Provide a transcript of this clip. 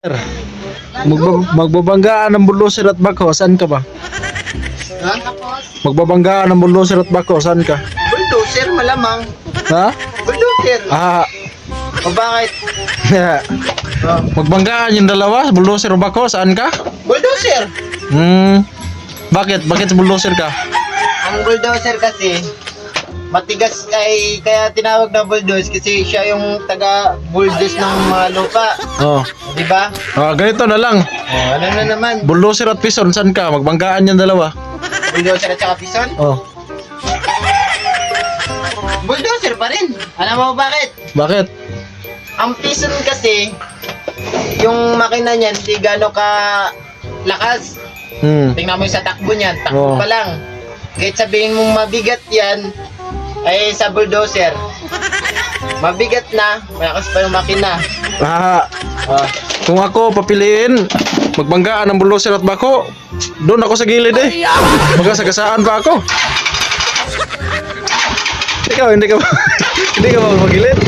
Sir, magbabanggaan ng bulldozer at bako, saan ka ba? Ha? Magbabanggaan ng bulldozer at bako, saan ka? Bulldozer malamang. Ha? Bulldozer. Ah, O bakit? Oh. magbanggaan yung dalawa, bulldozer o bako, saan ka? Bulldozer. Bakit? Bakit bulldozer ka? Ang bulldozer kasi matigas kaya tinawag na bulldozer kasi siya yung taga-bulldoze ng mga lupa. Oh. Di ba? Ganito na lang. Ano na naman? Bulldozer at pison, saan ka? Magbanggaan yung dalawa. Bulldozer at saka pison? Oh. Bulldozer pa rin. Alam mo bakit? Bakit? Ang pison kasi, yung makina niyan, hindi gano'n ka lakas. Tingnan mo yung sa takbo niyan, takbo Oo. pa lang. Kahit sabihin mong mabigat yan, ay sa bulldozer, mabigat na, malakas pa yung makina. Kung ako papiliin, magbanggaan ng bulldozer at bako, doon ako sa gilid eh. Magkasagasaan pa ako. Ikaw, hindi ka ba? Hindi ka ba magilid?